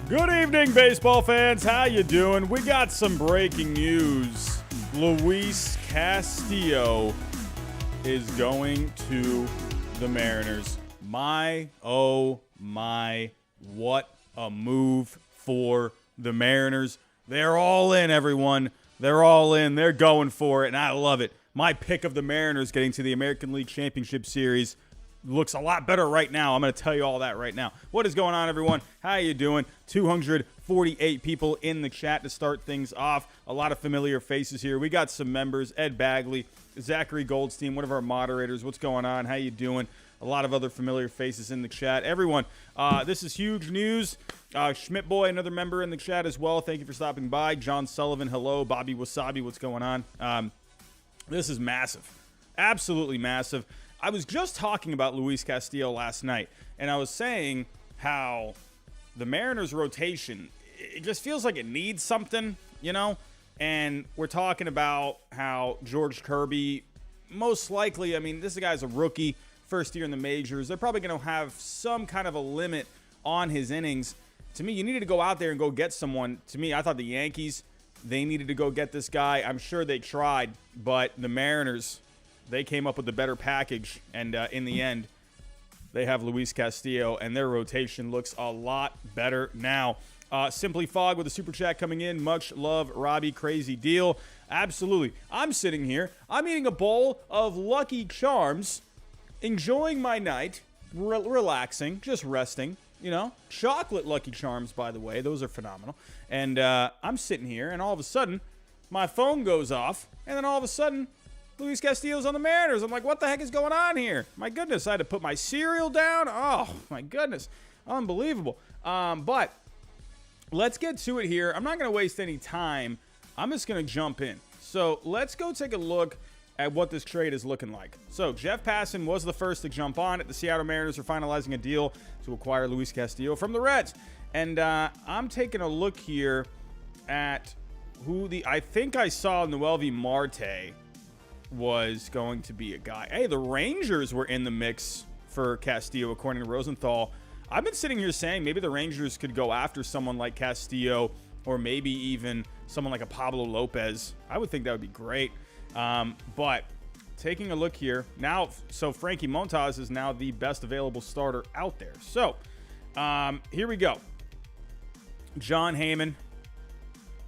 Good evening, baseball fans. How you doing? We got some breaking news. Luis Castillo is going to the Mariners. Oh my, what a move for the Mariners. They're all in, everyone. They're all in. They're going for it, and I love it. My pick of the Mariners getting to the American League Championship Series looks a lot better right now. I'm going to tell you all that right now. What is going on, everyone? How you doing? 248 people in the chat to start things off. A lot of familiar faces here. We got some members. Ed Bagley, Zachary Goldstein, one of our moderators. What's going on? How you doing? A lot of other familiar faces in the chat. Everyone, this is huge news. Schmidt Boy, another member in the chat as well. Thank you for stopping by. John Sullivan, hello. Bobby Wasabi, what's going on? This is massive. Absolutely massive. I was just talking about Luis Castillo last night, and I was saying how the Mariners' rotation, it just feels like it needs something, you know? And we're talking about how George Kirby, most likely, I mean, this guy's a rookie, first year in the majors. They're probably going to have some kind of a limit on his innings. To me, you needed to go out there and go get someone. To me, I thought the Yankees, they needed to go get this guy. I'm sure they tried, but the Mariners, they came up with a better package, and in the end, they have Luis Castillo, and their rotation looks a lot better now. Simply Fog with a super chat coming in. Much love, Robbie. Crazy deal. Absolutely. I'm sitting here. I'm eating a bowl of Lucky Charms, enjoying my night, relaxing, just resting. You know, chocolate Lucky Charms, by the way. Those are phenomenal. And I'm sitting here, and all of a sudden, my phone goes off, and then all of a sudden, Luis Castillo's on the Mariners. I'm like, what the heck is going on here? My goodness, I had to put my cereal down. Oh, my goodness. Unbelievable. But let's get to it here. I'm not going to waste any time. I'm just going to jump in. So let's go take a look at what this trade is looking like. So Jeff Passan was the first to jump on it. The Seattle Mariners are finalizing a deal to acquire Luis Castillo from the Reds. And I'm taking a look here at who I think I saw Noelvi Marte was going to be a guy. Hey, the Rangers were in the mix for Castillo, according to Rosenthal. I've been sitting here saying maybe the Rangers could go after someone like Castillo, or maybe even someone like a Pablo Lopez. I would think that would be great. But taking a look here now, so Frankie Montas is now the best available starter out there. So here we go. John Heyman.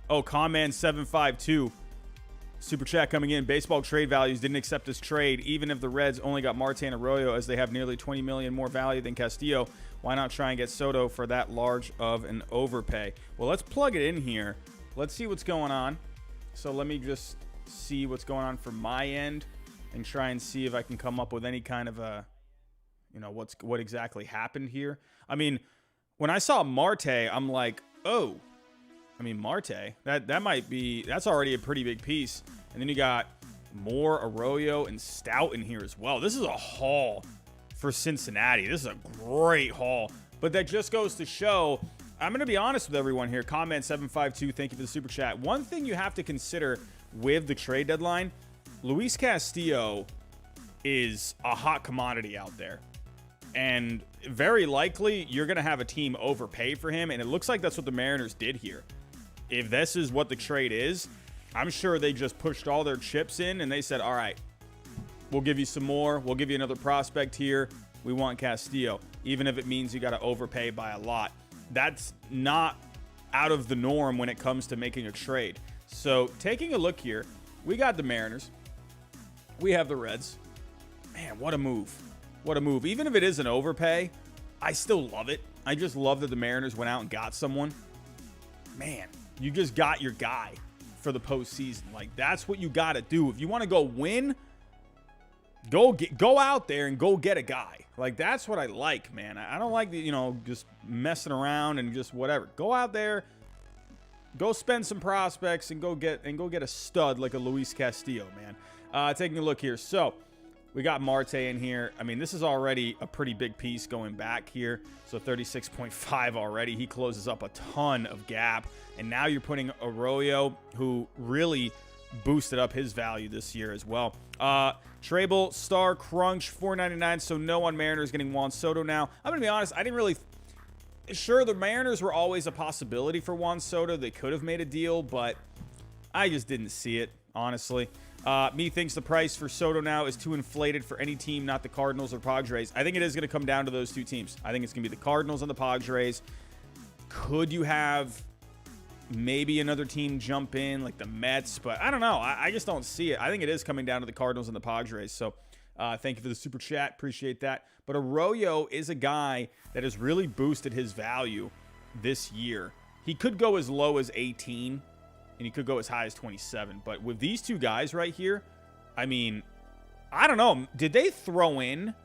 Oh, Conman 752. Super chat coming in. Baseball trade values didn't accept this trade. Even if the Reds only got Marte and Arroyo, as they have nearly $20 million more value than Castillo, why not try and get Soto for that large of an overpay? Well, let's plug it in here. Let's see what's going on. So let me just see what's going on from my end and try and see if I can come up with any kind of a, you know, what exactly happened here. I mean, when I saw Marte, I'm like, oh, I mean, Marte, that might be, that's already a pretty big piece. And then you got more Arroyo and Stout in here as well. This is a haul for Cincinnati. This is a great haul. But that just goes to show, I'm going to be honest with everyone here. Comment 752, thank you for the super chat. One thing you have to consider with the trade deadline, Luis Castillo is a hot commodity out there. And very likely, you're going to have a team overpay for him. And it looks like that's what the Mariners did here. If this is what the trade is, I'm sure they just pushed all their chips in and they said, all right, we'll give you some more. We'll give you another prospect here. We want Castillo, even if it means you got to overpay by a lot. That's not out of the norm when it comes to making a trade. So taking a look here, we got the Mariners. We have the Reds. Man, what a move. What a move. Even if it is an overpay, I still love it. I just love that the Mariners went out and got someone. Man, you just got your guy for the postseason. Like, that's what you got to do. If you want to go win, go out there and go get a guy. Like, that's what I like, man. I don't like the, you know, just messing around and just whatever. Go out there, go spend some prospects and go get a stud like a Luis Castillo, man. Taking a look here. So, we got Marte in here. I mean, this is already a pretty big piece going back here. So 36.5 already. He closes up a ton of gap. And now you're putting Arroyo, who really boosted up his value this year as well. Trable, Star, Crunch, $4.99. So no on Mariners getting Juan Soto now. I'm going to be honest. I didn't really sure, the Mariners were always a possibility for Juan Soto. They could have made a deal, but I just didn't see it, honestly. Me thinks the price for Soto now is too inflated for any team, not the Cardinals or Padres. I think it is going to come down to those two teams. I think it's going to be the Cardinals and the Padres. Could you have maybe another team jump in, like the Mets? But I don't know. I just don't see it. I think it is coming down to the Cardinals and the Padres. So thank you for the super chat. Appreciate that. But Arroyo is a guy that has really boosted his value this year. He could go as low as 18, and he could go as high as 27. But with these two guys right here, I mean, I don't know. Did they throw in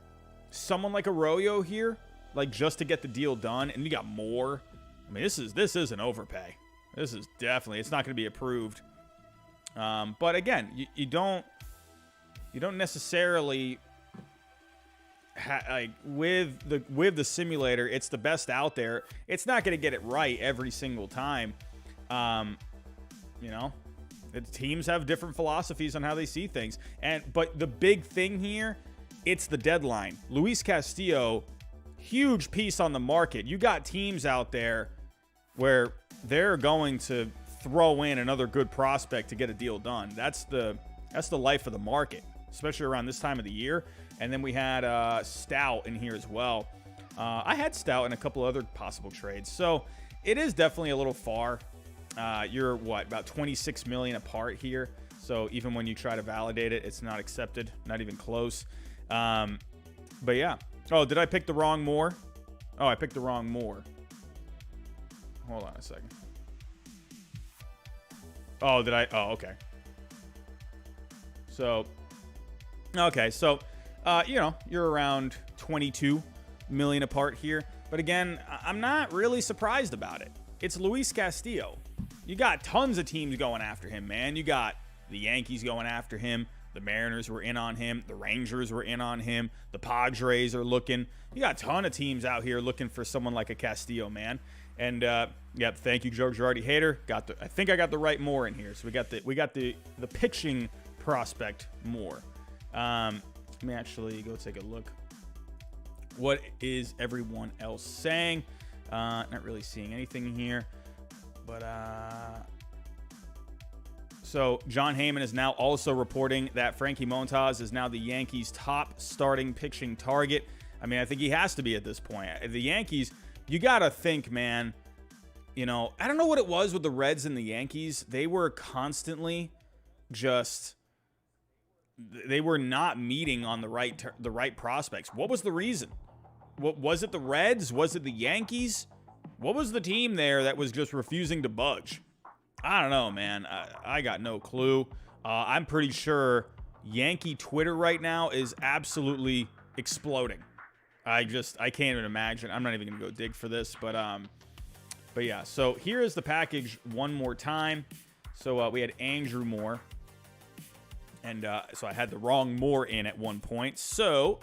someone like Arroyo here, like just to get the deal done? And you got more. I mean, this is an overpay. This is definitely, it's not going to be approved. But again, you don't necessarily like with the simulator. It's the best out there. It's not going to get it right every single time. You know, teams have different philosophies on how they see things. But the big thing here, it's the deadline. Luis Castillo, huge piece on the market. You got teams out there where they're going to throw in another good prospect to get a deal done. That's the life of the market, especially around this time of the year. And then we had Stout in here as well. I had Stout in a couple other possible trades. So it is definitely a little far. You're about 26 million apart here. So even when you try to validate it, it's not accepted, not even close. But yeah. Oh, did I pick the wrong more? Oh, I picked the wrong more. Hold on a second. Oh, did I? Oh, okay. So, you know, you're around 22 million apart here. But again, I'm not really surprised about it. It's Luis Castillo. You got tons of teams going after him, man. You got the Yankees going after him. The Mariners were in on him. The Rangers were in on him. The Padres are looking. You got a ton of teams out here looking for someone like a Castillo, man. And yep, thank you, Joe Girardi hater. I think I got the right more in here. So we got the pitching prospect more. Let me actually go take a look. What is everyone else saying? Not really seeing anything here. But so John Heyman is now also reporting that Frankie Montas is now the Yankees' top starting pitching target. I mean, I think he has to be at this point. The Yankees, you got to think, man, you know, I don't know what it was with the Reds and the Yankees. They were constantly they were not meeting on the right prospects. What was the reason? What was it? The Reds? Was it the Yankees? What was the team there that was just refusing to budge? I don't know, man. I got no clue. I'm pretty sure Yankee Twitter right now is absolutely exploding. I can't even imagine. I'm not even going to go dig for this, but yeah. So here is the package one more time. So we had Andrew Moore, and so I had the wrong Moore in at one point. So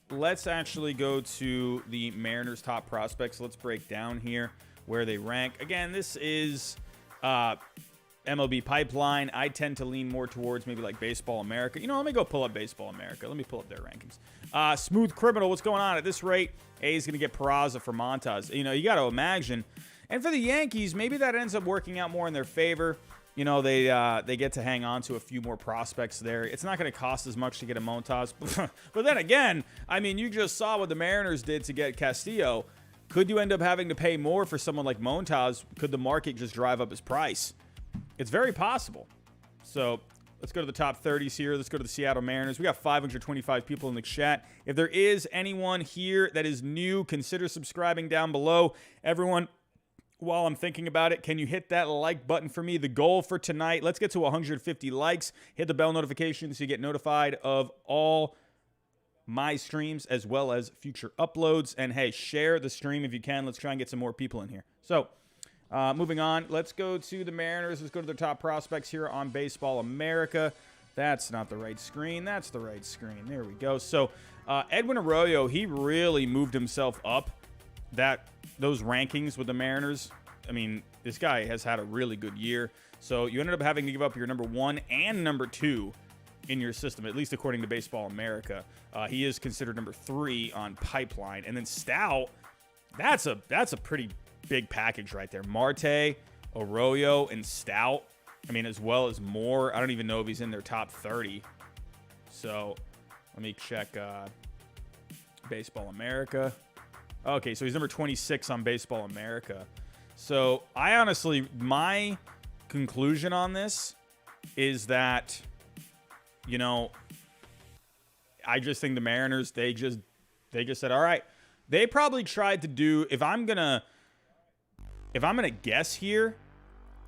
let's actually go to the Mariners' top prospects. Let's break down here where they rank. Again, this is MLB Pipeline. I tend to lean more towards maybe like Baseball America. You know, let me go pull up Baseball America. Let me pull up their rankings. Smooth Criminal, what's going on? At this rate, A is going to get Peraza for Montas. You know, you got to imagine. And for the Yankees, maybe that ends up working out more in their favor. You know, they get to hang on to a few more prospects there. It's not going to cost as much to get a Montas. But then again, I mean, you just saw what the Mariners did to get Castillo. Could you end up having to pay more for someone like Montas? Could the market just drive up his price? It's very possible. So let's go to the top 30s here. Let's go to the Seattle Mariners. We got 525 people in the chat. If there is anyone here that is new, consider subscribing down below. Everyone, while I'm thinking about it, can you hit that like button for me? The goal for tonight, let's get to 150 likes. Hit the bell notification so you get notified of all my streams as well as future uploads. And hey, share the stream if you can. Let's try and get some more people in here. So moving on, let's go to the Mariners. Let's go to their top prospects here on Baseball America. That's not the right screen. That's the right screen. There we go. So Edwin Arroyo, he really moved himself up those rankings with the Mariners. I mean, this guy has had a really good year. So you ended up having to give up your number 1 and number 2 in your system, at least according to Baseball America. He is considered number 3 on Pipeline. And then Stout, That's a pretty big package right there. Marte, Arroyo, and Stout. I mean, as well as Moore. I don't even know if he's in their top 30. So let me check Baseball America. Okay, so he's number 26 on Baseball America. So I honestly, my conclusion on this is that, you know, I just think the Mariners, they just said, all right. They probably tried to do, if I'm gonna guess here,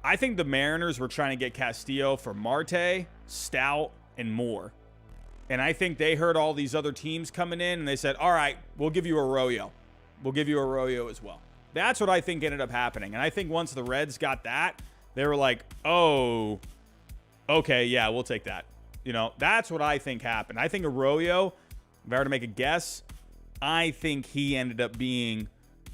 I think the Mariners were trying to get Castillo for Marte, Stout, and Moore. And I think they heard all these other teams coming in, and they said, all right, we'll give you Arroyo. We'll give you Arroyo as well. That's what I think ended up happening. And I think once the Reds got that, they were like, oh, okay, yeah, we'll take that. You know, that's what I think happened. I think Arroyo, if I were to make a guess, I think he ended up being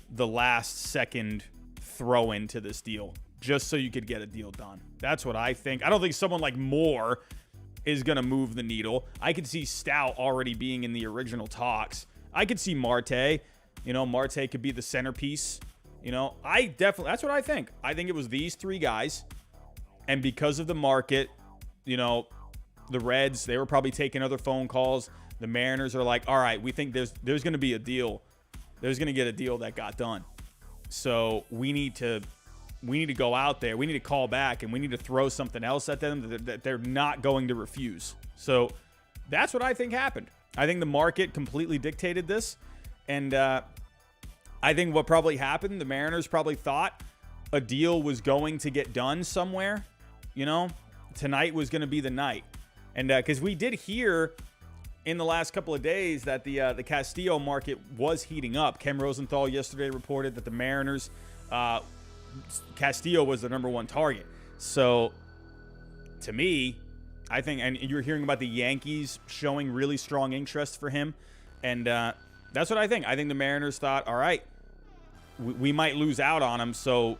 the last second throw into this deal, just so you could get a deal done. That's what I think. I don't think someone like Moore is going to move the needle. I could see Stout already being in the original talks. I could see Marte. You know, Marte could be the centerpiece. You know, that's what I think. I think it was these three guys. And because of the market, you know, the Reds, they were probably taking other phone calls. The Mariners are like, all right, we think there's going to be a deal. There's going to get a deal that got done. So we need to go out there. We need to call back, and we need to throw something else at them that they're not going to refuse. So that's what I think happened. I think the market completely dictated this. And I think what probably happened, the Mariners probably thought a deal was going to get done somewhere. You know, tonight was going to be the night. And because we did hear in the last couple of days that the Castillo market was heating up. Ken Rosenthal yesterday reported that the Mariners, Castillo was the number one target. So to me, I think, and you're hearing about the Yankees showing really strong interest for him. And that's what I think. I think the Mariners thought, all right, we might lose out on him. So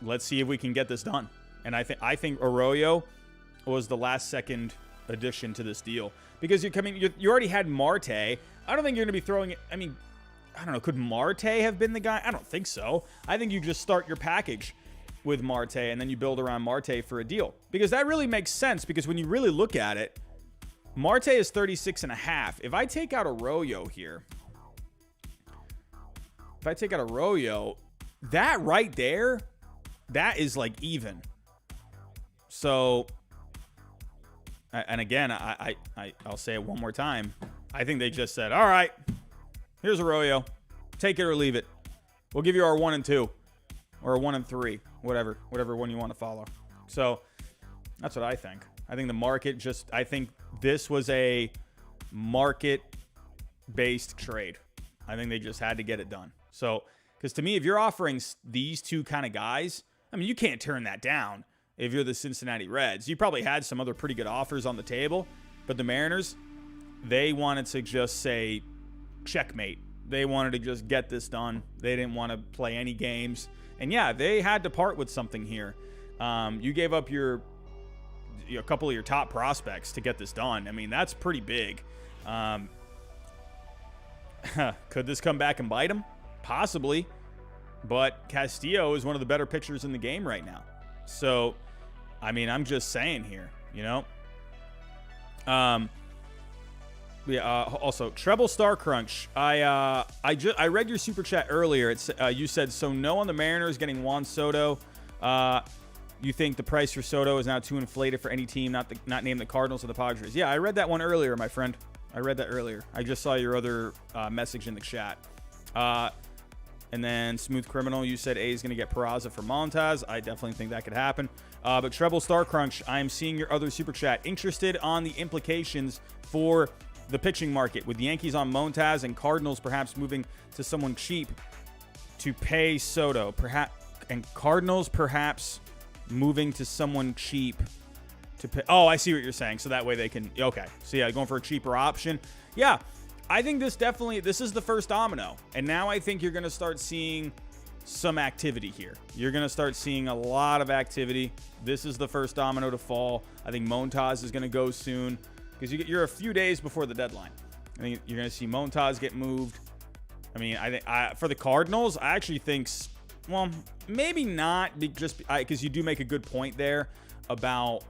let's see if we can get this done. And I think Arroyo was the last second addition to this deal. Because you already had Marte. I don't think you're going to be throwing it. I mean, I don't know. Could Marte have been the guy? I don't think so. I think you just start your package with Marte and then you build around Marte for a deal. Because that really makes sense. Because when you really look at it, Marte is 36.5. If I take out Arroyo here, that right there, that is like even. So, and again, I'll say it one more time. I think they just said, all right, here's Arroyo. Take it or leave it. We'll give you our 1 and 2 or a 1 and 3, whatever one you want to follow. So that's what I think. I think the market I think this was a market-based trade. I think they just had to get it done. So, because to me, if you're offering these two kind of guys, I mean, you can't turn that down. If you're the Cincinnati Reds, you probably had some other pretty good offers on the table, but the Mariners, they wanted to just say checkmate. They wanted to just get this done. They didn't want to play any games. And yeah, they had to part with something here. You gave up a couple of your top prospects to get this done. I mean, that's pretty big. Could this come back and bite them? Possibly. But Castillo is one of the better pitchers in the game right now. So, I mean, I'm just saying here, you know. Also, Treble Star Crunch. I read your super chat earlier. It's you said so. No on the Mariners getting Juan Soto. You think the price for Soto is now too inflated for any team not named the Cardinals or the Padres? Yeah, I read that one earlier, my friend. I read that earlier. I just saw your other message in the chat. And then Smooth Criminal, you said A is going to get Peraza for Montas. I definitely think that could happen. But Treble Star Crunch, I am seeing your other super chat. Interested on the implications for the pitching market with the Yankees on Montas and Cardinals perhaps moving to someone cheap to pay Soto. Cardinals perhaps moving to someone cheap to pay. Oh, I see what you're saying. So that way they can. Okay. So yeah, going for a cheaper option. Yeah. I think this is the first domino. And now I think you're going to start seeing some activity here. You're going to start seeing a lot of activity. This is the first domino to fall. I think Montas is going to go soon because you're a few days before the deadline. I think you're going to see Montas get moved. I mean, I think for the Cardinals, I actually think, well, maybe not, just because you do make a good point there about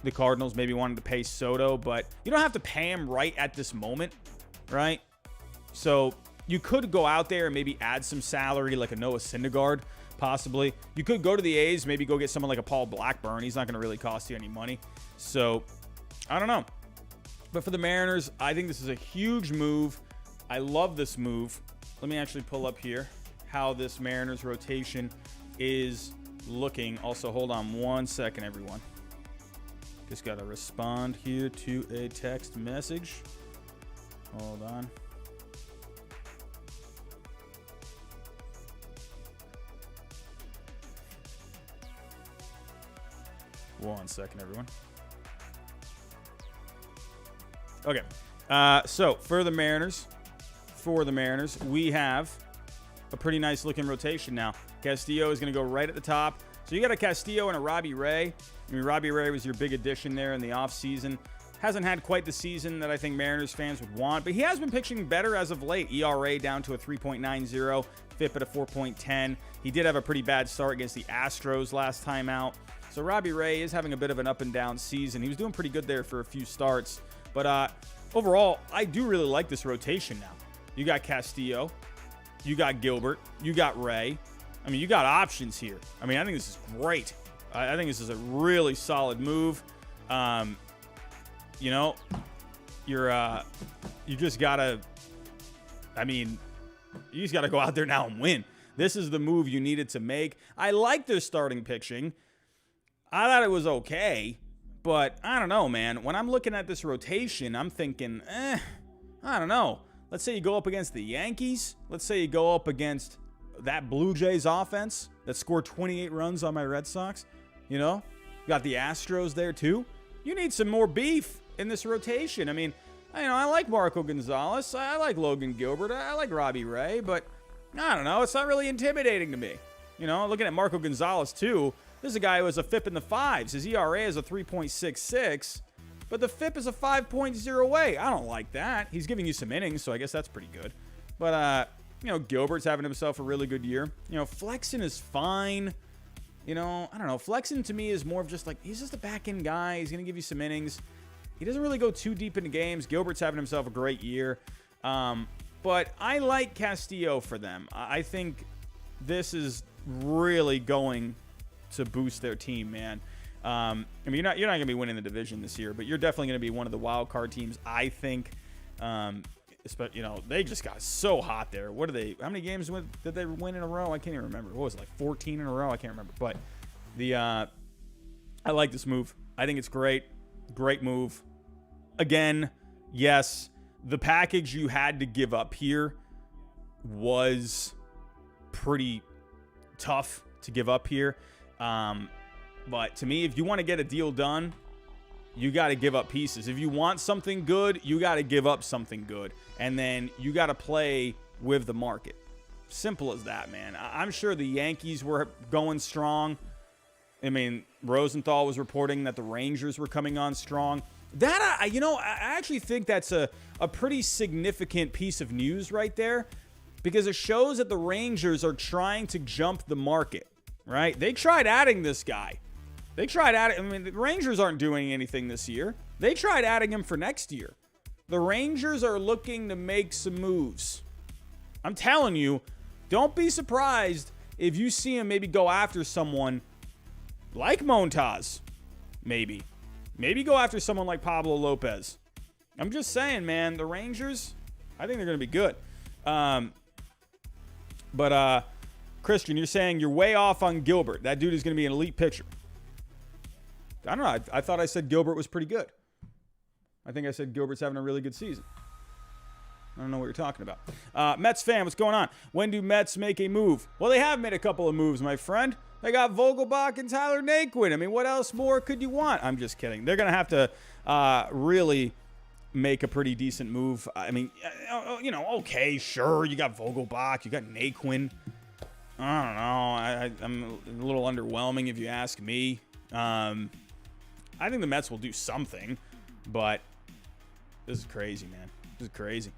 the Cardinals maybe wanting to pay Soto, but you don't have to pay him right at this moment, right? So you could go out there and maybe add some salary, like a Noah Syndergaard, possibly. You could go to the A's, maybe go get someone like a Paul Blackburn. He's not going to really cost you any money. So I don't know. But for the Mariners, I think this is a huge move. I love this move. Let me actually pull up here how this Mariners rotation is looking. Also, hold on 1 second, everyone. Just got to respond here to a text message. Hold on. One second, everyone. Okay. So for the Mariners, we have a pretty nice looking rotation now. Castillo is going to go right at the top. So you got a Castillo and a Robbie Ray. I mean, Robbie Ray was your big addition there in the offseason. Hasn't had quite the season that I think Mariners fans would want, but he has been pitching better as of late. ERA down to a 3.90, FIP at a 4.10. He did have a pretty bad start against the Astros last time out. So Robbie Ray is having a bit of an up and down season. He was doing pretty good there for a few starts. But overall, I do really like this rotation now. You got Castillo. You got Gilbert. You got Ray. I mean, you got options here. I mean, I think this is great. I think this is a really solid move. You know, you just gotta. I mean, you just gotta go out there now and win. This is the move you needed to make. I like their starting pitching. I thought it was okay, but I don't know, man. When I'm looking at this rotation, I'm thinking, I don't know. Let's say you go up against the Yankees. Let's say you go up against that Blue Jays offense that scored 28 runs on my Red Sox. You know, you got the Astros there too. You need some more beef in this rotation. I mean, I like Marco Gonzalez. I like Logan Gilbert. I like Robbie Ray, but I don't know. It's not really intimidating to me. You know, looking at Marco Gonzalez too. This is a guy who has a FIP in the fives. His ERA is a 3.66, but the FIP is a 5.08. I don't like that. He's giving you some innings, so I guess that's pretty good. But, you know, Gilbert's having himself a really good year. You know, Flexen is fine. You know, I don't know. Flexen to me is more of just like, he's just a back-end guy. He's going to give you some innings. He doesn't really go too deep into games. Gilbert's having himself a great year. But I like Castillo for them. I think this is really going to boost their team, man. I mean, you're not going to be winning the division this year, but you're definitely going to be one of the wild card teams, I think. You know, they just got so hot there. What are they? How many games did they win in a row? I can't even remember. What was it, like 14 in a row? I can't remember. But I like this move. I think it's great. Great move. Again, yes, the package you had to give up here was pretty tough to give up here. But to me, if you want to get a deal done, you got to give up pieces. If you want something good, you got to give up something good. And then you got to play with the market. Simple as that, man. I'm sure the Yankees were going strong. I mean, Rosenthal was reporting that the Rangers were coming on strong. That, I actually think that's a pretty significant piece of news right there, because it shows that the Rangers are trying to jump the market, right? They tried adding this guy. They tried adding, I mean, the Rangers aren't doing anything this year. They tried adding him for next year. The Rangers are looking to make some moves. I'm telling you, don't be surprised if you see him maybe go after someone like Montas. Maybe go after someone like Pablo Lopez. I'm just saying, man, the Rangers, I think they're going to be good. But Christian, you're saying you're way off on Gilbert. That dude is going to be an elite pitcher. I don't know. I thought I said Gilbert was pretty good. I think I said Gilbert's having a really good season. I don't know what you're talking about. Mets fan, what's going on? When do Mets make a move? Well, they have made a couple of moves, my friend. They got Vogelbach and Tyler Naquin. I mean, what else more could you want? I'm just kidding. They're going to have to really make a pretty decent move. I mean, okay, sure. You got Vogelbach. You got Naquin. I don't know. I'm a little underwhelming if you ask me. I think the Mets will do something, but this is crazy, man. This is crazy.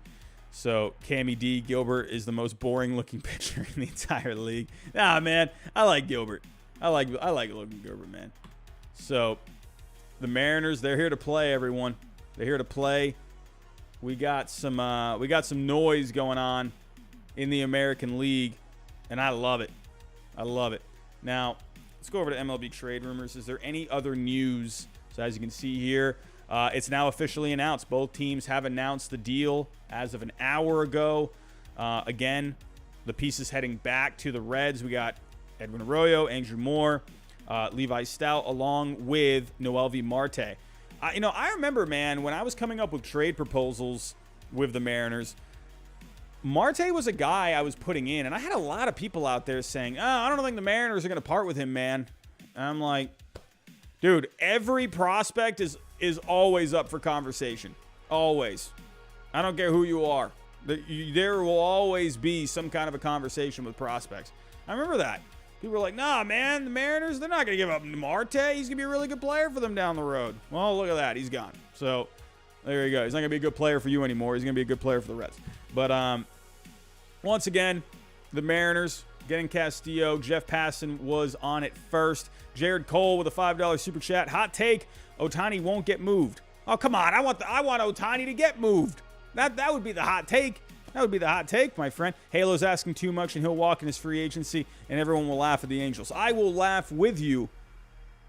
So Cammy D. Gilbert is the most boring looking pitcher in the entire league. Nah, man, I like Gilbert. I like Logan Gilbert, man. So the Mariners, they're here to play, everyone. They're here to play. We got some noise going on in the American League, and I love it. I love it. Now, let's go over to MLB trade rumors. Is there any other news? So as you can see here, it's now officially announced. Both teams have announced the deal as of an hour ago. Again, the pieces heading back to the Reds. We got Edwin Arroyo, Andrew Moore, Levi Stout, along with Noelvi Marte. I remember, man, when I was coming up with trade proposals with the Mariners, Marte was a guy I was putting in, and I had a lot of people out there saying, I don't think the Mariners are going to part with him, man. And I'm like, dude, every prospect is always up for conversation. Always. I don't care who you are. There will always be some kind of a conversation with prospects. I remember that. People were like, nah, man, the Mariners, they're not going to give up Marte. He's going to be a really good player for them down the road. Well, look at that. He's gone. So, there you go. He's not going to be a good player for you anymore. He's going to be a good player for the Reds. But, once again, the Mariners getting Castillo. Jeff Passan was on it first. Jared Cole with a $5 super chat. Hot take, Ohtani won't get moved. Oh, come on. I want Ohtani to get moved. That would be the hot take. That would be the hot take, my friend. Halo's asking too much, and he'll walk in his free agency, and everyone will laugh at the Angels. I will laugh with you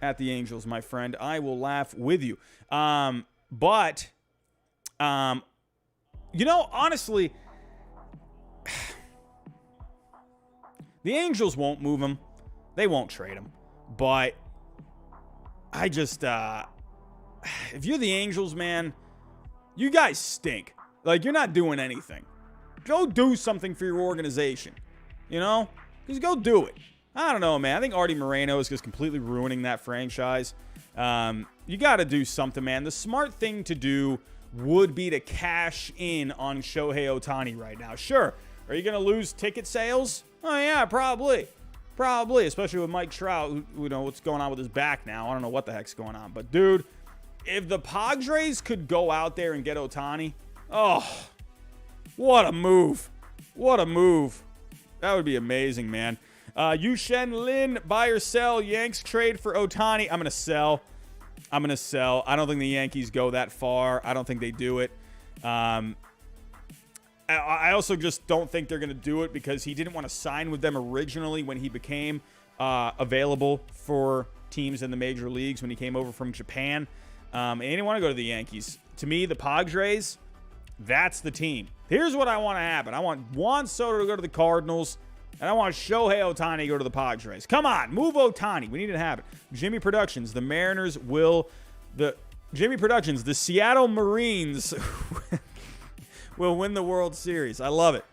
at the Angels, my friend. I will laugh with you. But, honestly, the Angels won't move him. They won't trade him. But I just, if you're the Angels, man, you guys stink. Like, you're not doing anything. Go do something for your organization. Just go do it. I don't know, man. I think Artie Moreno is just completely ruining that franchise. You got to do something, man. The smart thing to do would be to cash in on Shohei Ohtani right now. Sure. Are you going to lose ticket sales? Oh, yeah, probably. Probably, especially with Mike Trout, who, what's going on with his back now. I don't know what the heck's going on. But, dude, if the Padres could go out there and get Ohtani, oh, what a move. What a move. That would be amazing, man. Yushen Lin, buy or sell. Yanks trade for Ohtani. I'm going to sell. I don't think the Yankees go that far. I don't think they do it. I also just don't think they're going to do it because he didn't want to sign with them originally when he became available for teams in the major leagues when he came over from Japan. And he didn't want to go to the Yankees. To me, the Padres, that's the team. Here's what I want to happen. I want Juan Soto to go to the Cardinals, and I want Shohei Ohtani to go to the Padres. Come on, move Ohtani. We need to have it. Jimmy Productions, the Seattle Marines will win the World Series. I love it.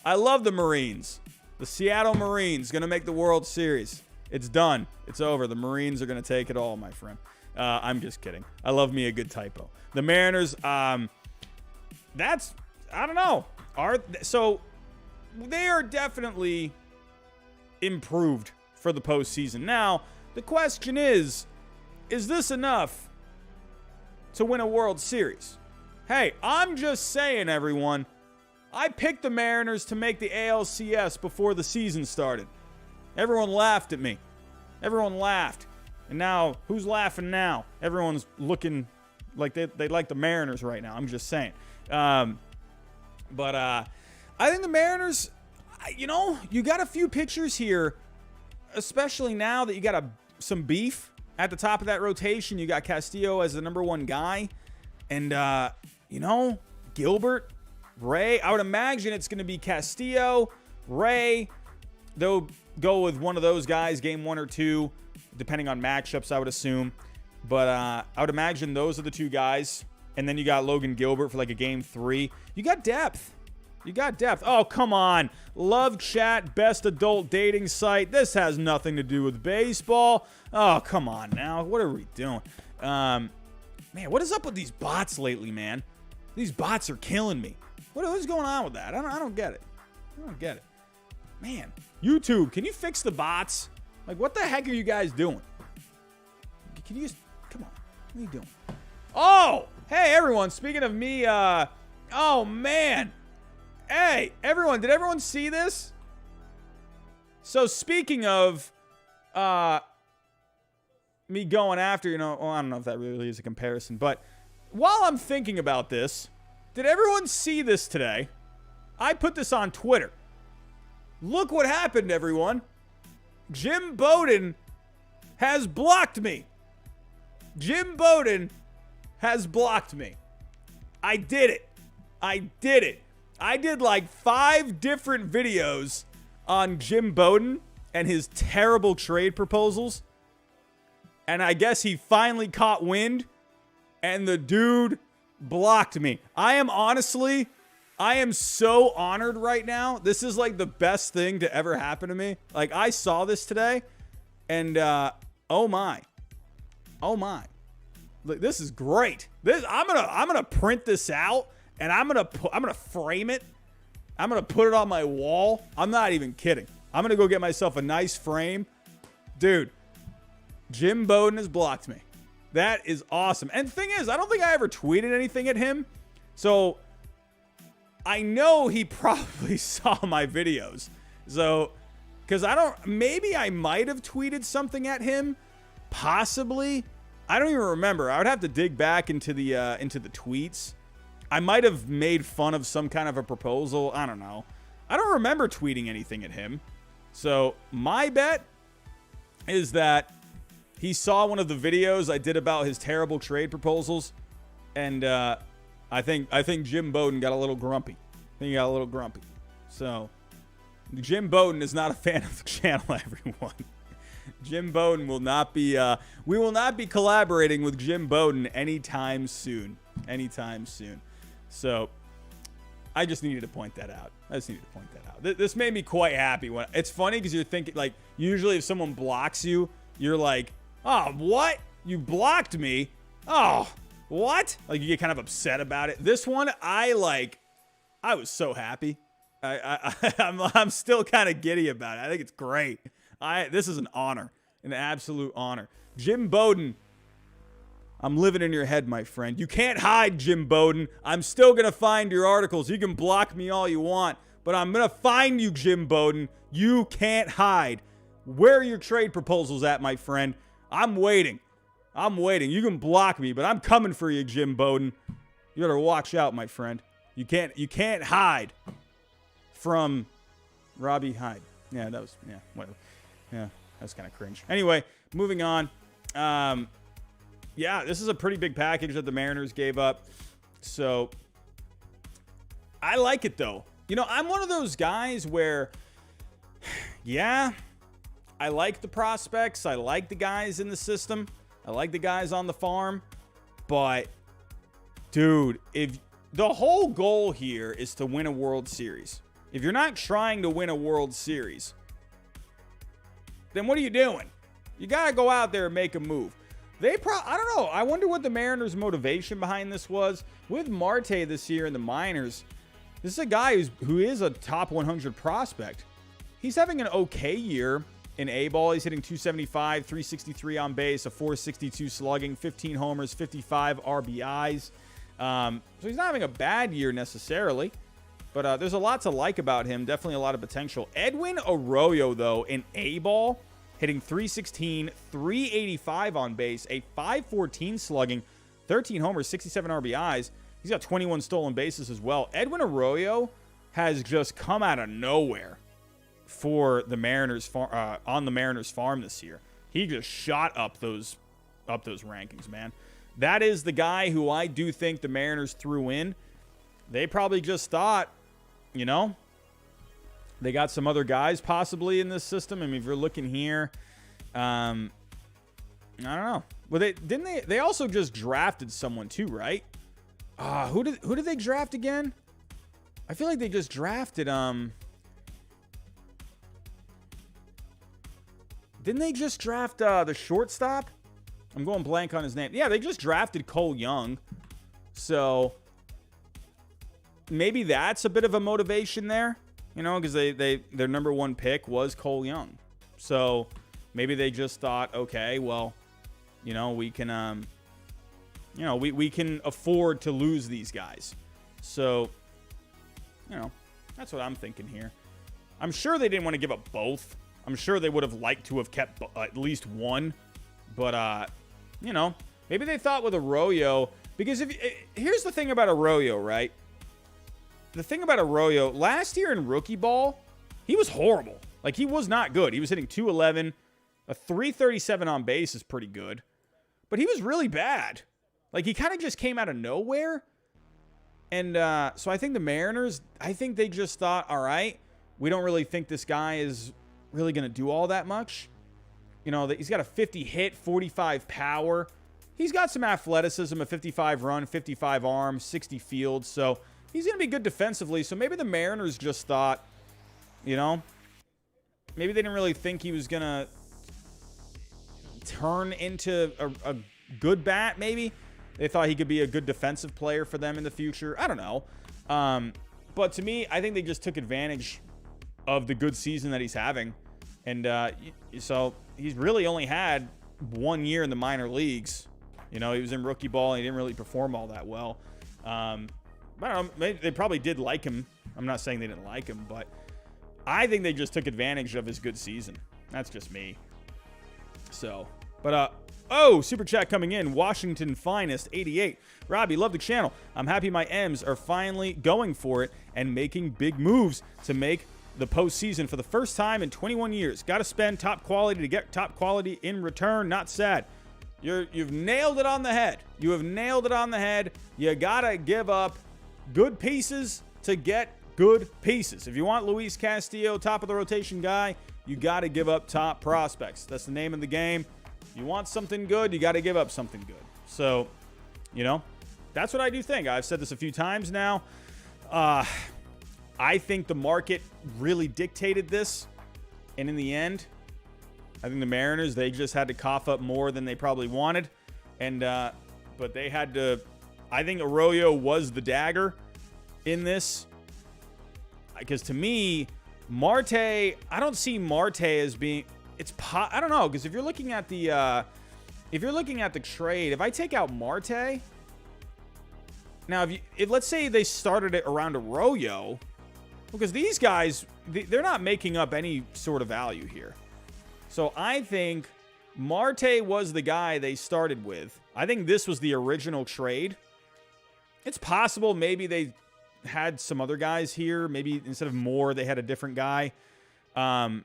I love the Marines. The Seattle Marines going to make the World Series. It's done. It's over. The Marines are going to take it all, my friend. I'm just kidding. I love me a good typo. The Mariners, I don't know. So they are definitely improved for the postseason. Now, the question is this enough to win a World Series? Hey, I'm just saying, everyone. I picked the Mariners to make the ALCS before the season started. Everyone laughed at me. Everyone laughed. And now, who's laughing now? Everyone's looking like they like the Mariners right now. I'm just saying. But I think the Mariners, you got a few pitchers here, especially now that you got some beef at the top of that rotation. You got Castillo as the number one guy. And, Gilbert, Ray. I would imagine it's going to be Castillo, Ray. They'll go with one of those guys, game 1 or 2, depending on matchups, I would assume. But I would imagine those are the two guys. And then you got Logan Gilbert for like a game 3. You got depth. Oh, come on. Love Chat, best adult dating site. This has nothing to do with baseball. Oh, come on now. What are we doing? Man, what is up with these bots lately, man? These bots are killing me. What is going on with that? I don't get it. Man, YouTube, can you fix the bots? Like, what the heck are you guys doing? Can you just... Come on. What are you doing? Oh! Hey, everyone. Speaking of me, oh, man. Hey, everyone, did everyone see this? So speaking of me going after, well, I don't know if that really is a comparison, but while I'm thinking about this, did everyone see this today? I put this on Twitter. Look what happened, everyone. Jim Bowden has blocked me. Jim Bowden has blocked me. I did it. I did like 5 different videos on Jim Bowden and his terrible trade proposals. And I guess he finally caught wind and the dude blocked me. I am so honored right now. This is like the best thing to ever happen to me. Like, I saw this today and oh my. Look, this is great. I'm gonna print this out and I'm gonna frame it. I'm gonna put it on my wall. I'm not even kidding. I'm gonna go get myself a nice frame. Dude, Jim Bowden has blocked me. That is awesome. And the thing is, I don't think I ever tweeted anything at him. So I know he probably saw my videos. So, because maybe I might have tweeted something at him. Possibly. I don't even remember. I would have to dig back into the tweets. I might have made fun of some kind of a proposal. I don't know. I don't remember tweeting anything at him. So my bet is that he saw one of the videos I did about his terrible trade proposals. And I think Jim Bowden got a little grumpy. I think he got a little grumpy. So Jim Bowden is not a fan of the channel, everyone. Jim Bowden will not be, we will not be collaborating with Jim Bowden anytime soon. So I just needed to point that out. This made me quite happy. It's funny because you're thinking, like, usually if someone blocks you, you're like, oh, what? You blocked me? Oh, what? Like, you get kind of upset about it. This one, I was so happy. I'm still kind of giddy about it. I think it's great. This is an honor, an absolute honor. Jim Bowden, I'm living in your head, my friend. You can't hide, Jim Bowden. I'm still going to find your articles. You can block me all you want, but I'm going to find you, Jim Bowden. You can't hide. Where are your trade proposals at, my friend? I'm waiting. You can block me, but I'm coming for you, Jim Bowden. You better watch out, my friend. You can't hide from Robbie Hyde. Yeah, whatever. Yeah, that's kind of cringe. Anyway, moving on. Yeah, this is a pretty big package that the Mariners gave up. So I like it, though. I'm one of those guys where, yeah, I like the prospects. I like the guys in the system. I like the guys on the farm. But, dude, if the whole goal here is to win a World Series. If you're not trying to win a World Series, then what are you doing? You got to go out there and make a move. I don't know. I wonder what the Mariners' motivation behind this was. With Marte this year in the minors, this is a guy who is a top 100 prospect. He's having an okay year in A-ball. He's hitting 275, 363 on base, a 462 slugging, 15 homers, 55 RBIs. So he's not having a bad year necessarily. But there's a lot to like about him. Definitely a lot of potential. Edwin Arroyo, though, in A-ball, hitting 316, 385 on base, a 514 slugging, 13 homers, 67 RBIs. He's got 21 stolen bases as well. Edwin Arroyo has just come out of nowhere for the Mariners on the Mariners farm this year. He just shot up those rankings, man. That is the guy who I do think the Mariners threw in. They probably just thought, they got some other guys possibly in this system. I mean, if you're looking here, I don't know. Well, they also just drafted someone too, right? Who did they draft again? I feel like they just drafted didn't they just draft the shortstop? I'm going blank on his name. Yeah, they just drafted Cole Young. So maybe that's a bit of a motivation there, because their number one pick was Cole Young. So maybe they just thought, okay, well, we can we can afford to lose these guys. So, That's what I'm thinking here. I'm sure they didn't want to give up both. I'm sure they would have liked to have kept at least one. But, you know, maybe they thought with Arroyo, because here's the thing about Arroyo, right? The thing about Arroyo, last year in rookie ball, he was horrible. Like, he was not good. He was hitting 211. A 337 on base is pretty good. But he was really bad. Like, he kind of just came out of nowhere. And so I think the Mariners, I think they just thought, all right, we don't really think this guy is really going to do all that much. You know, he's got a 50 hit, 45 power. He's got some athleticism, a 55 run, 55 arm, 60 field. So he's going to be good defensively. So maybe the Mariners just thought, you know, maybe they didn't really think he was going to turn into a good bat, maybe. They thought he could be a good defensive player for them in the future. I don't know. But to me, I think they just took advantage of the good season that he's having. And so he's really only had 1 year in the minor leagues. You know, he was in rookie ball and he didn't really perform all that well. I don't know. Maybe they probably did like him. I'm not saying they didn't like him, but I think they just took advantage of his good season. That's just me. So, but, super chat coming in. Washington Finest 88. Robbie, love the channel. I'm happy my M's are finally going for it and making big moves to make the postseason for the first time in 21 years. Got to spend top quality to get top quality in return. Not sad. You've nailed it on the head. You have nailed it on the head. You got to give up good pieces to get good pieces. If you want Luis Castillo, top of the rotation guy, you got to give up top prospects. That's the name of the game. You want something good, you got to give up something good. So, you know, that's what I do think. I've said this a few times now. I think the market really dictated this. And in the end, I think the Mariners, they just had to cough up more than they probably wanted. And, but they had to, I think Arroyo was the dagger in this. Because to me, Marte, I don't see Marte as being, I don't know, because if you're looking at the trade, if I take out Marte, now if let's say they started it around Arroyo, because these guys, they're not making up any sort of value here. So I think Marte was the guy they started with. I think this was the original trade. It's possible maybe they had some other guys here. Maybe instead of Moore, they had a different guy. But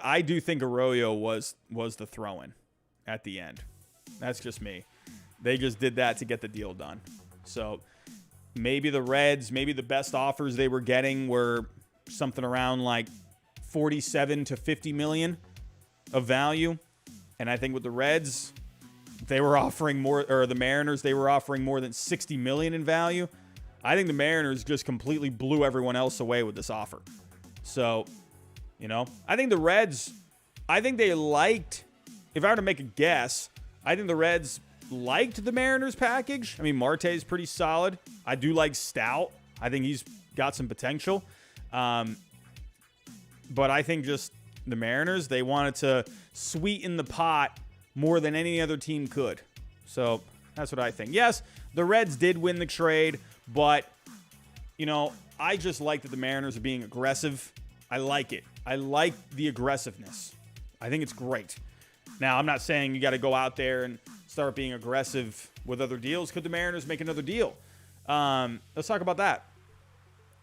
I do think Arroyo was the throw-in at the end. That's just me. They just did that to get the deal done. So maybe the Reds, maybe the best offers they were getting were something around like 47 to 50 million of value. And I think with the Reds, they were offering more, or the Mariners, they were offering more than 60 million in value. I think the Mariners just completely blew everyone else away with this offer. So, you know, I think the Reds, I think they liked, if I were to make a guess, I think the Reds liked the Mariners package. I mean, Marte is pretty solid. I do like Stout. I think he's got some potential. But I think just the Mariners, they wanted to sweeten the pot more than any other team could. So that's what I think. Yes, the Reds did win the trade, but, you know, I just like that the Mariners are being aggressive. I like it. I like the aggressiveness. I think it's great. Now, I'm not saying you got to go out there and start being aggressive with other deals. Could the Mariners make another deal? Let's talk about that.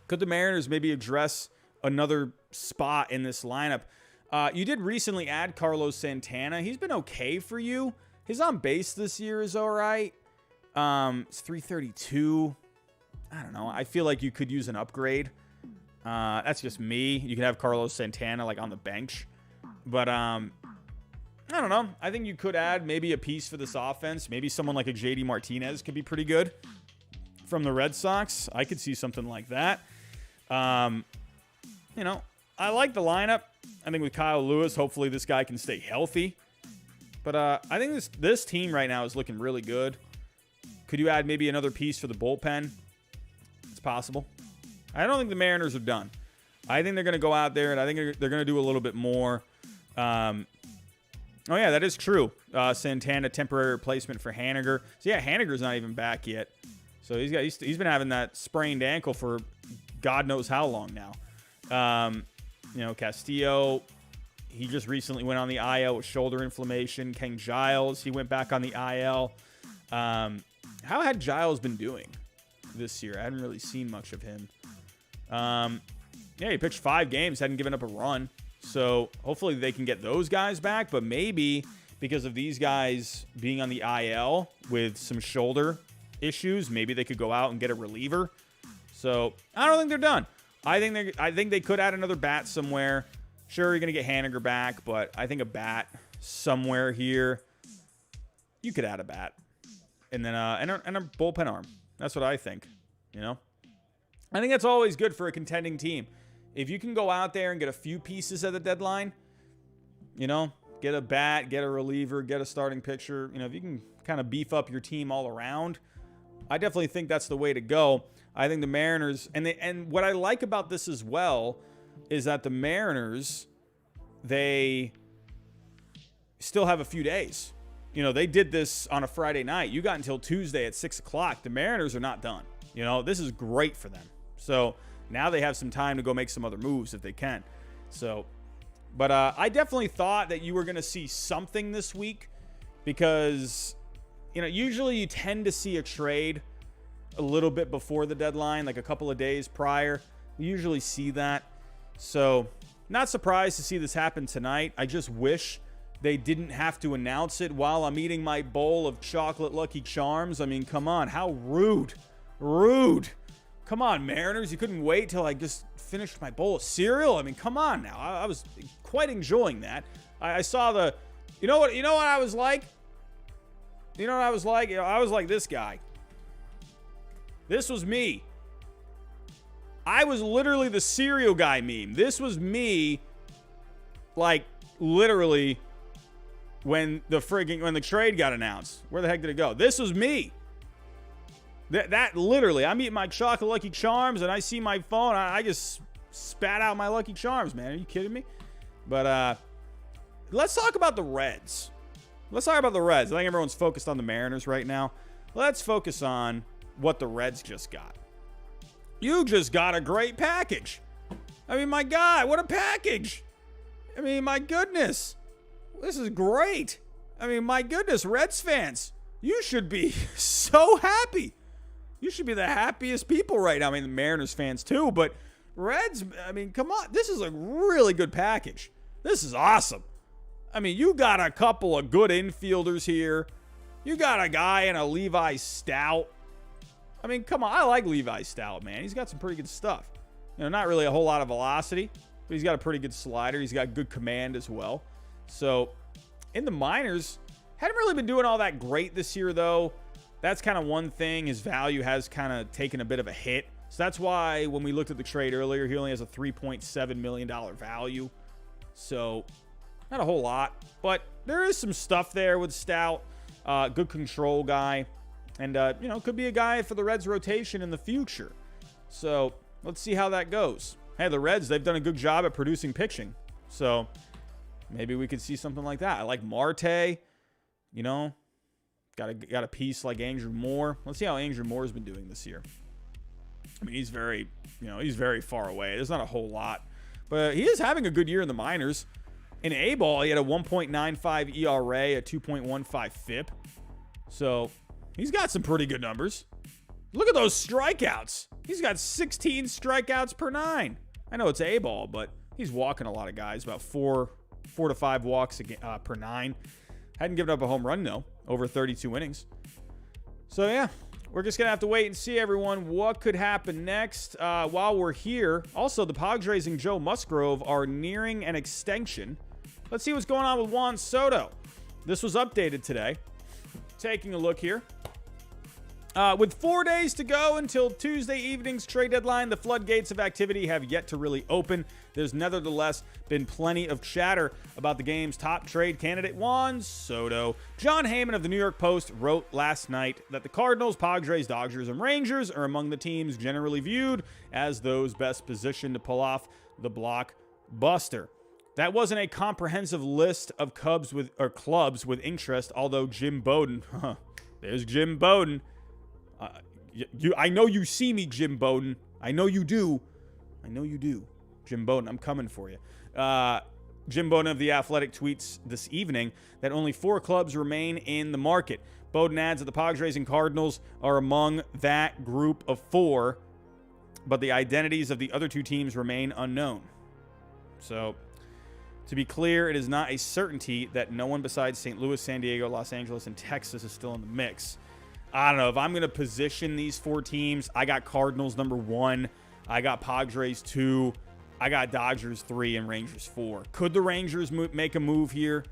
Could the Mariners maybe address another spot in this lineup? You did recently add Carlos Santana. He's been okay for you. His on base this year is all right. It's 332. I don't know. I feel like you could use an upgrade. That's just me. You could have Carlos Santana like on the bench. But I don't know. I think you could add maybe a piece for this offense. Maybe someone like a JD Martinez could be pretty good from the Red Sox. I could see something like that. You know, I like the lineup. I think with Kyle Lewis, hopefully this guy can stay healthy. But I think this team right now is looking really good. Could you add maybe another piece for the bullpen? It's possible. I don't think the Mariners are done. I think they're going to go out there, and I think they're going to do a little bit more. Oh, yeah, that is true. Santana, temporary replacement for Haniger. So, yeah, Haniger's not even back yet. So he's been having that sprained ankle for God knows how long now. Castillo, he just recently went on the IL with shoulder inflammation. Ken Giles, he went back on the IL. How had Giles been doing this year? I hadn't really seen much of him. He pitched 5 games, hadn't given up a run. So hopefully they can get those guys back. But maybe because of these guys being on the IL with some shoulder issues, maybe they could go out and get a reliever. So I don't think they're done. I think they could add another bat somewhere. Sure, you're going to get Haniger back, but I think a bat somewhere here, you could add a bat. And then and a bullpen arm. That's what I think, I think that's always good for a contending team. If you can go out there and get a few pieces at the deadline, get a bat, get a reliever, get a starting pitcher, if you can kind of beef up your team all around, I definitely think that's the way to go. I think the Mariners, and what I like about this as well is that the Mariners, they still have a few days. They did this on a Friday night. You got until Tuesday at 6 o'clock. The Mariners are not done. This is great for them. So now they have some time to go make some other moves if they can. So, but I definitely thought that you were going to see something this week because, usually you tend to see a trade a little bit before the deadline, like a couple of days prior. We usually see that. So not surprised to see this happen tonight. I just wish they didn't have to announce it while I'm eating my bowl of chocolate Lucky Charms. I mean, come on. How rude. Rude. Come on, Mariners. You couldn't wait till I just finished my bowl of cereal? I mean, come on now. I was quite enjoying that. I saw the... You know what I was like? I was like this guy. This was me. I was literally the cereal guy meme. This was me, like, literally... when the trade got announced. Where the heck did it go? This was me. That literally, I'm eating my chocolate Lucky Charms and I see my phone. I just spat out my Lucky Charms, man. Are you kidding me? But let's talk about the Reds. I think everyone's focused on the Mariners right now. Let's focus on what the Reds just got. You just got a great package. I mean, my God, what a package. I mean, my goodness. This is great. I mean, my goodness, Reds fans, you should be so happy. You should be the happiest people right now. I mean, the Mariners fans too, but Reds, I mean, come on. This is a really good package. This is awesome. I mean, you got a couple of good infielders here. You got a guy in a Levi Stout. I mean, come on. I like Levi Stout, man. He's got some pretty good stuff. Not really a whole lot of velocity, but he's got a pretty good slider. He's got good command as well. So, in the minors, hadn't really been doing all that great this year, though. That's kind of one thing. His value has kind of taken a bit of a hit. So that's why when we looked at the trade earlier, he only has a $3.7 million value. So, not a whole lot. But there is some stuff there with Stout. Good control guy. And, could be a guy for the Reds rotation in the future. So, let's see how that goes. Hey, the Reds, they've done a good job at producing pitching. So... maybe we could see something like that. I like Marte, got a piece like Andrew Moore. Let's see how Andrew Moore's been doing this year. I mean, he's very far away. There's not a whole lot, but he is having a good year in the minors. In A-ball, he had a 1.95 ERA, a 2.15 FIP. So he's got some pretty good numbers. Look at those strikeouts. He's got 16 strikeouts per 9. I know it's A-ball, but he's walking a lot of guys, about 4 to 5 walks per 9. Hadn't given up a home run, though, over 32 innings. So, yeah, we're just going to have to wait and see, everyone, what could happen next. While we're here, also, the Padres and Joe Musgrove are nearing an extension. Let's see what's going on with Juan Soto. This was updated today. Taking a look here. With 4 days to go until Tuesday evening's trade deadline, the floodgates of activity have yet to really open. There's nevertheless been plenty of chatter about the game's top trade candidate, Juan Soto. John Heyman of the New York Post wrote last night that the Cardinals, Padres, Dodgers, and Rangers are among the teams generally viewed as those best positioned to pull off the blockbuster. That wasn't a comprehensive list of clubs with interest, although Jim Bowden, there's Jim Bowden, I know you see me, Jim Bowden. I know you do. Jim Bowden, I'm coming for you. Jim Bowden of The Athletic tweets this evening that only 4 clubs remain in the market. Bowden adds that the Padres and Cardinals are among that group of 4, but the identities of the other 2 teams remain unknown. So, to be clear, it is not a certainty that no one besides St. Louis, San Diego, Los Angeles, and Texas is still in the mix. I don't know. If I'm going to position these 4 teams, I got Cardinals number 1. I got Padres 2. I got Dodgers 3 and Rangers 4. Could the Rangers make a move here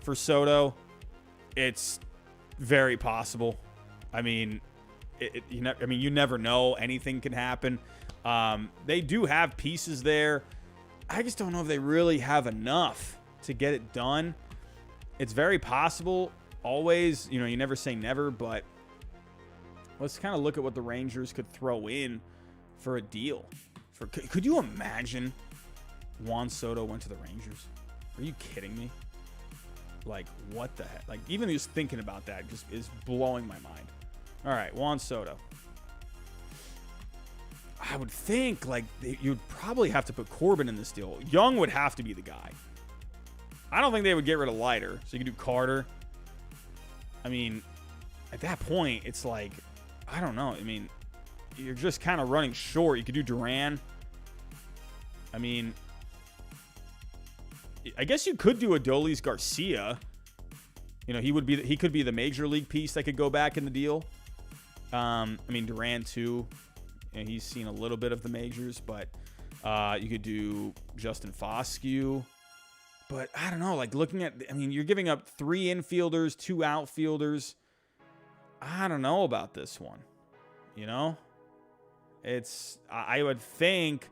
for Soto? It's very possible. I mean, you never know. Anything can happen. They do have pieces there. I just don't know if they really have enough to get it done. It's very possible. Always, you never say never, but let's kind of look at what the Rangers could throw in for a deal. Could you imagine Juan Soto went to the Rangers? Are you kidding me? Like, what the heck? Like, even just thinking about that just is blowing my mind. All right, Juan Soto. I would think, like, you'd probably have to put Corbin in this deal. Young would have to be the guy. I don't think they would get rid of Leiter, so you could do Carter. I mean, at that point, it's like, I don't know. I mean, you're just kind of running short. You could do Duran. I mean, I guess you could do Adolis Garcia. He could be the major league piece that could go back in the deal. I mean, Duran too. He's seen a little bit of the majors, but you could do Justin Foscue. But I don't know, like looking at, you're giving up 3 infielders, 2 outfielders. I don't know about this one. I would think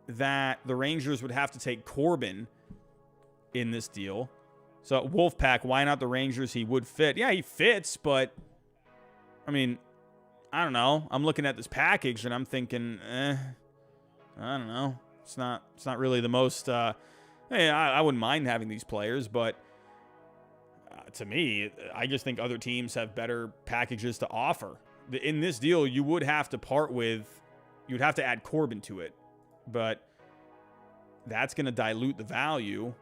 that the Rangers would have to take Corbin in this deal. So Wolfpack, why not the Rangers? He would fit. Yeah, he fits, but I don't know. I'm looking at this package and I'm thinking, I don't know. It's not really the most. I wouldn't mind having these players, but to me, I just think other teams have better packages to offer. In this deal, you would have to you'd have to add Corbin to it, but that's going to dilute the value.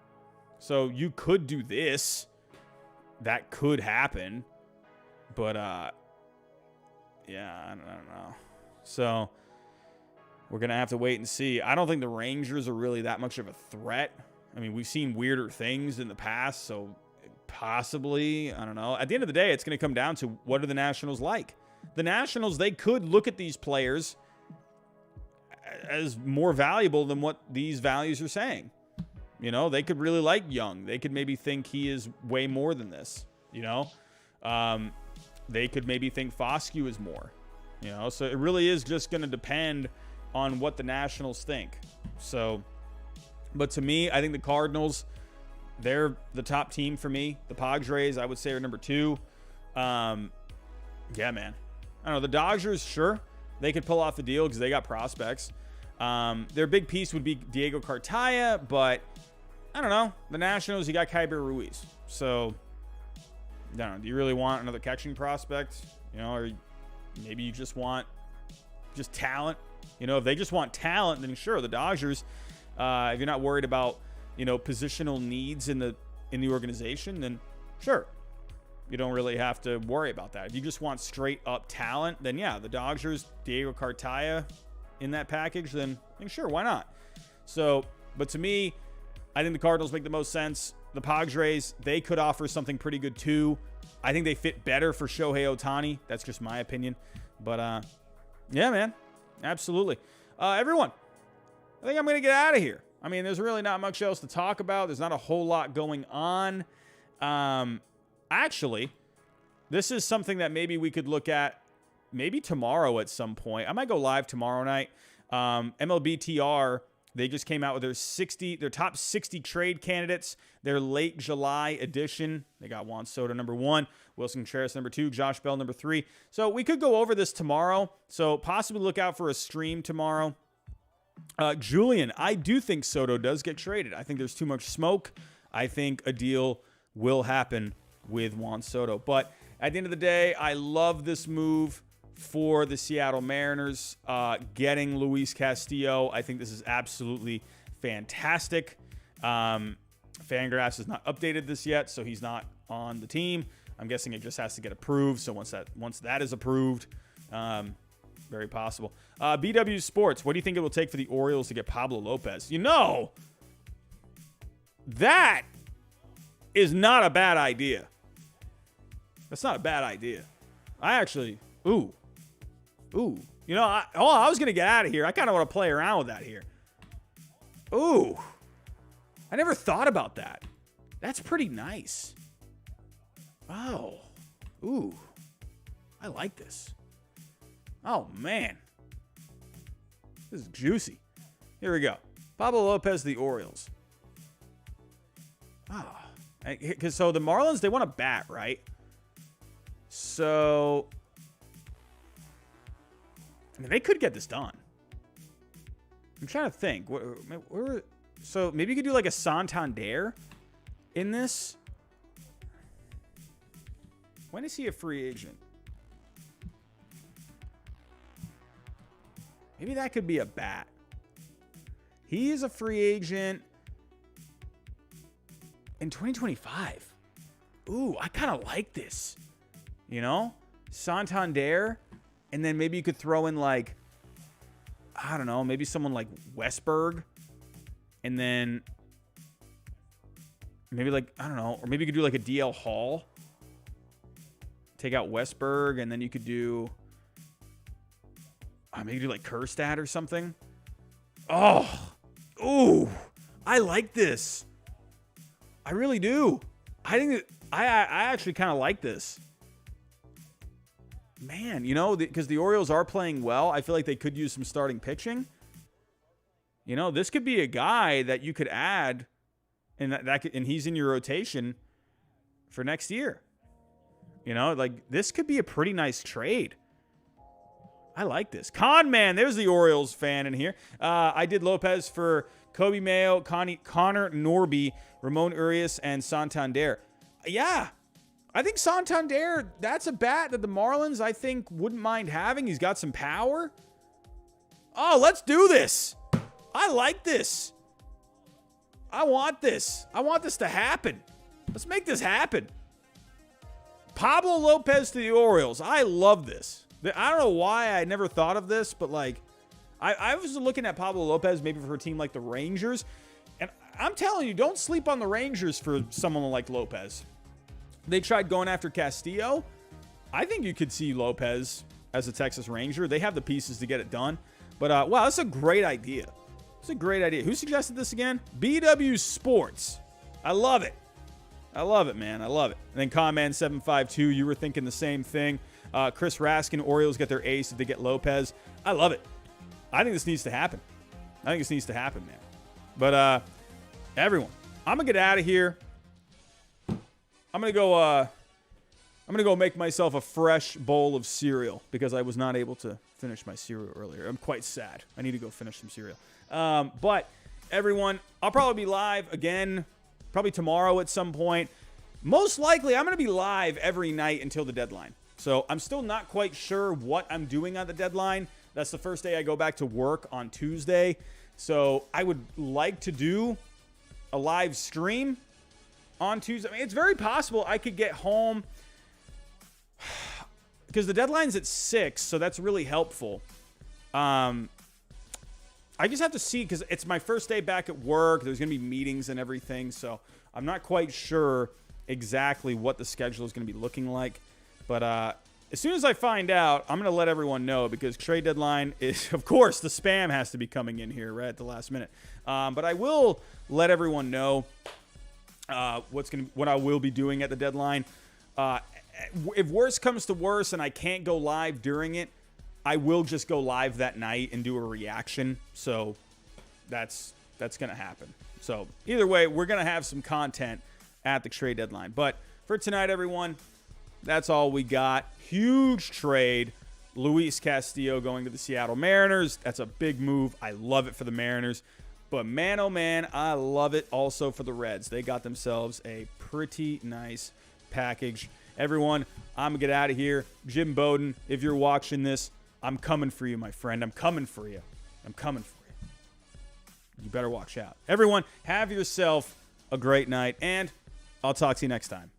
So you could do this. That could happen, but yeah, I don't know. So we're going to have to wait and see. I don't think the Rangers are really that much of a threat. We've seen weirder things in the past, so possibly, I don't know. At the end of the day, it's going to come down to what are the Nationals like? The Nationals, they could look at these players as more valuable than what these values are saying. They could really like Young. They could maybe think he is way more than this, They could maybe think Foscue is more, So it really is just going to depend on what the Nationals think. So, but to me, I think the Cardinals, they're the top team for me. The Padres, I would say, are number 2. Yeah, man. I don't know. The Dodgers, sure, they could pull off the deal because they got prospects. Their big piece would be Diego Cartaya, but I don't know. The Nationals, you got Kyber Ruiz. So, I don't know. Do you really want another catching prospect? Or maybe you just want talent. If they just want talent, then sure, the Dodgers. If you're not worried about positional needs in the organization, then sure, you don't really have to worry about that. If you just want straight up talent, then yeah, the Dodgers, Diego Cartaya in that package, then sure, why not? So, but to me, I think the Cardinals make the most sense. The Padres, they could offer something pretty good too. I think they fit better for Shohei Ohtani. That's just my opinion. But yeah, man, absolutely. Everyone, I think I'm going to get out of here. There's really not much else to talk about. There's not a whole lot going on. Actually, this is something that maybe we could look at maybe tomorrow at some point. I might go live tomorrow night. MLBTR, they just came out with their top 60 trade candidates, their late July edition. They got Juan Soto number 1, Wilson Contreras number 2, Josh Bell number 3. So we could go over this tomorrow. So possibly look out for a stream tomorrow. Julian, I do think Soto does get traded. I think there's too much smoke. I think a deal will happen with Juan Soto. But at the end of the day, I love this move for the Seattle Mariners getting Luis Castillo. I think this is absolutely fantastic. Fangraphs has not updated this yet, so he's not on the team. I'm guessing it just has to get approved. So once that is approved, very possible. BW Sports, what do you think it will take for the Orioles to get Pablo Lopez? That is not a bad idea. That's not a bad idea. I actually, I was going to get out of here. I kind of want to play around with that here. I never thought about that. That's pretty nice. Oh. I like this. Oh, man. This is juicy. Here we go. Pablo Lopez, the Orioles. So the Marlins, they want to bat, right? So, I mean, they could get this done. I'm trying to think. So maybe you could do like a Santander in this. When is he a free agent? Maybe that could be a bat. He is a free agent in 2025. I kind of like this. Santander. And then maybe you could throw in like, I don't know, maybe someone like Westberg. And then maybe like, I don't know, or maybe you could do like a DL Hall. Take out Westberg, and then you could do, maybe do like Kerstad or something. I like this. I really do. I think that I actually kind of like this. Man, because the Orioles are playing well, I feel like they could use some starting pitching. This could be a guy that you could add, and and he's in your rotation for next year. This could be a pretty nice trade. I like this. Con Man, there's the Orioles fan in here. I did Lopez for Kobe Mayo, Connor Norby, Ramon Urias, and Santander. Yeah, I think Santander, that's a bat that the Marlins, I think, wouldn't mind having. He's got some power. Oh, let's do this. I like this. I want this. I want this to happen. Let's make this happen. Pablo Lopez to the Orioles. I love this. I don't know why I never thought of this, but I was looking at Pablo Lopez maybe for a team like the Rangers. And I'm telling you, don't sleep on the Rangers for someone like Lopez. They tried going after Castillo. I think you could see Lopez as a Texas Ranger. They have the pieces to get it done. But, wow, that's a great idea. It's a great idea. Who suggested this again? BW Sports. I love it. I love it, man. I love it. And then Conman752, you were thinking the same thing. Chris Raskin, Orioles get their ace if they get Lopez. I love it. I think this needs to happen. Man. But, everyone, I'm going to get out of here. I'm going to go make myself a fresh bowl of cereal because I was not able to finish my cereal earlier. I'm quite sad. I need to go finish some cereal. But everyone, I'll probably be live again, probably tomorrow at some point. Most likely, I'm going to be live every night until the deadline. So I'm still not quite sure what I'm doing on the deadline. That's the first day I go back to work on Tuesday. So I would like to do a live stream on Tuesday. I mean, it's very possible I could get home because the deadline's at 6, so that's really helpful. I just have to see because it's my first day back at work. There's going to be meetings and everything, so I'm not quite sure exactly what the schedule is going to be looking like. But as soon as I find out, I'm going to let everyone know because trade deadline is, of course, the spam has to be coming in here right at the last minute. But I will let everyone know what I will be doing at the deadline. If worse comes to worse and I can't go live during it, I will just go live that night and do a reaction. So that's going to happen. So either way, we're going to have some content at the trade deadline. But for tonight, everyone, that's all we got. Huge trade. Luis Castillo going to the Seattle Mariners. That's a big move. I love it for the Mariners. But man, oh man, I love it also for the Reds. They got themselves a pretty nice package. Everyone, I'm going to get out of here. Jim Bowden, if you're watching this, I'm coming for you, my friend. I'm coming for you. I'm coming for you. You better watch out. Everyone, have yourself a great night, and I'll talk to you next time.